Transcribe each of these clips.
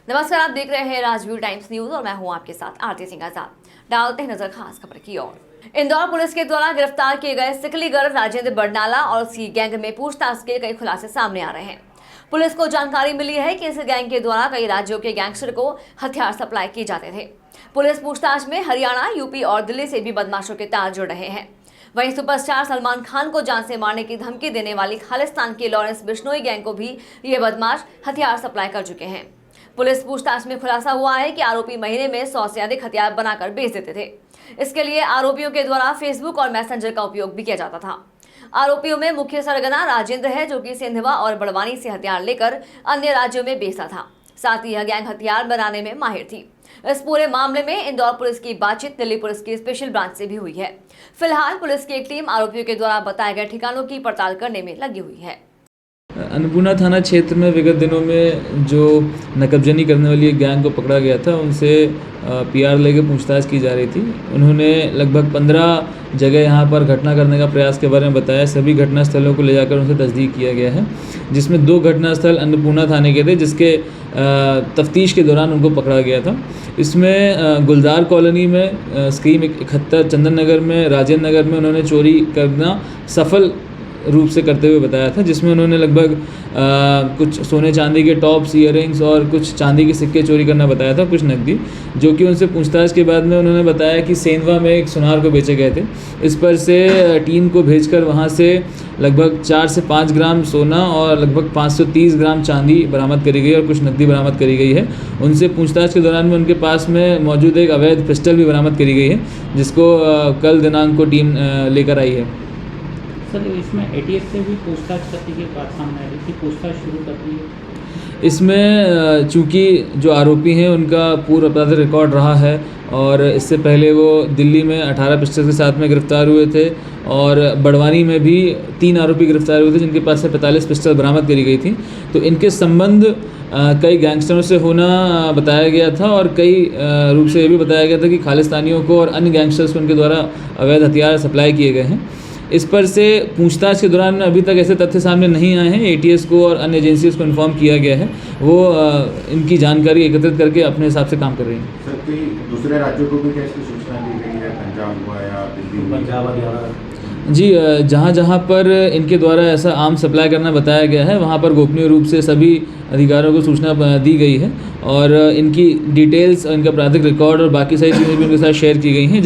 नमस्कार, आप देख रहे हैं राजवीर टाइम्स न्यूज और मैं हूं आपके साथ आरती सिंह आजाद। डालते हैं नजर खास खबर की ओर। इंदौर पुलिस के द्वारा गिरफ्तार किए गए सिकलीगढ़ राजेंद्र बरनाला और उसकी गैंग में पूछताछ के कई खुलासे सामने आ रहे हैं। पुलिस को जानकारी मिली है कि इस गैंग के द्वारा कई राज्यों के गैंगस्टर को हथियार सप्लाई किए जाते थे। पुलिस पूछताछ में हरियाणा, यूपी और दिल्ली से भी बदमाशों के तार जुड़ रहे हैं। वहीं सुपरस्टार सलमान खान को जान से मारने की धमकी देने वाली खालिस्तान के लॉरेंस बिश्नोई गैंग को भी ये बदमाश हथियार सप्लाई कर चुके हैं। पुलिस पूछताछ में खुलासा हुआ है कि आरोपी महीने में 100 से अधिक हथियार बनाकर बेच देते थे। इसके लिए आरोपियों के द्वारा फेसबुक और मैसेंजर का उपयोग भी किया जाता था। आरोपियों में मुख्य सरगना राजेंद्र है, जो कि सिंधवा और बड़वानी से हथियार लेकर अन्य राज्यों में बेचता था। साथ ही यह गैंग हथियार बनाने में माहिर थी। इस पूरे मामले में इंदौर पुलिस की बातचीत दिल्ली पुलिस की स्पेशल ब्रांच से भी हुई है। फिलहाल पुलिस की एक टीम आरोपियों के द्वारा बताए गए ठिकानों की पड़ताल करने में लगी हुई है। अन्नपूर्णा थाना क्षेत्र में विगत दिनों में जो नकबजनी करने वाली एक गैंग को पकड़ा गया था, उनसे पीआर लेके पूछताछ की जा रही थी। उन्होंने लगभग 15 जगह यहाँ पर घटना करने का प्रयास के बारे में बताया। सभी घटना स्थलों को ले जाकर उनसे तस्दीक किया गया है, जिसमें 2 घटना स्थल अन्नपूर्णा थाने के थे, जिसके तफ्तीश के दौरान उनको पकड़ा गया था। इसमें गुलजार कॉलोनी में स्कीम 71, चंदन नगर में, राजेंद्र नगर में उन्होंने चोरी करना सफल रूप से करते हुए बताया था, जिसमें उन्होंने लगभग कुछ सोने चांदी के टॉप्स, ईयररिंग्स और कुछ चांदी के सिक्के चोरी करना बताया था, कुछ नकदी, जो कि उनसे पूछताछ के बाद में उन्होंने बताया कि सेंधवा में एक सुनार को बेचे गए थे। इस पर से टीम को भेजकर वहां से लगभग 4 से 5 ग्राम सोना और लगभग 530 ग्राम चांदी बरामद करी गई और कुछ नकदी बरामद करी गई है। उनसे पूछताछ के दौरान में उनके पास में मौजूद एक अवैध पिस्टल भी बरामद करी गई है, जिसको कल दिनांक को टीम लेकर आई है। सर, इसमें एटीएस से भी पूछताछ करने की बात सामने आ रही थी, पूछताछ शुरू कर दी है। इसमें चूंकि जो आरोपी हैं उनका पूर्व आपराधिक रिकॉर्ड रहा है और इससे पहले वो दिल्ली में 18 पिस्टल के साथ में गिरफ्तार हुए थे और बड़वानी में भी 3 आरोपी गिरफ्तार हुए थे, जिनके पास से 45 पिस्टल बरामद करी गई थी। तो इनके संबंध कई गैंगस्टरों से होना बताया गया था और कई रूप से ये भी बताया गया था कि खालिस्तानियों को और अन्य गैंगस्टर्स को उनके द्वारा अवैध हथियार सप्लाई किए गए हैं। इस पर से पूछताछ के दौरान अभी तक ऐसे तथ्य सामने नहीं आए हैं। एटीएस को और अन्य एजेंसीज को इन्फॉर्म किया गया है, वो इनकी जानकारी एकत्रित करके अपने हिसाब से काम कर रही हैं। सर, कई दूसरे राज्यों को भी क्या इसकी सूचना दी गई है? पंजाब हुआ या दिल्ली, पंजाब हरियाणा? जी, जहाँ पर इनके द्वारा ऐसा आम सप्लाई करना बताया गया है, वहाँ पर गोपनीय रूप से सभी अधिकारियों को सूचना दी गई है और इनकी डिटेल्स, इनका आपराधिक रिकॉर्ड और बाकी सारी चीज़ें भी उनके साथ शेयर की गई हैं,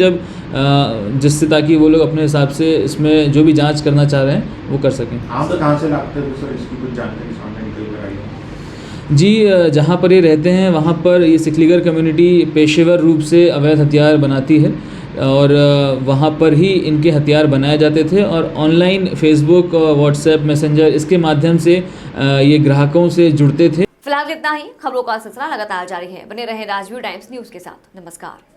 जिससे ताकि वो लोग अपने हिसाब से इसमें जो भी जांच करना चाह रहे हैं वो कर सकें। आप कहाँ से लाते हैं सर? इसकी कुछ जानकारी सामने निकल कर आई है? जी, जहाँ पर ये रहते हैं वहाँ पर ये सिकलीगढ़ कम्युनिटी पेशेवर रूप से अवैध हथियार बनाती है और वहाँ पर ही इनके हथियार बनाए जाते थे और ऑनलाइन फेसबुक, व्हाट्सएप, मैसेंजर, इसके माध्यम से ये ग्राहकों से जुड़ते थे। फिलहाल इतना ही। खबरों का सिलसिला लगातार जारी है। बने रहे राजवीर टाइम्स न्यूज के साथ। नमस्कार।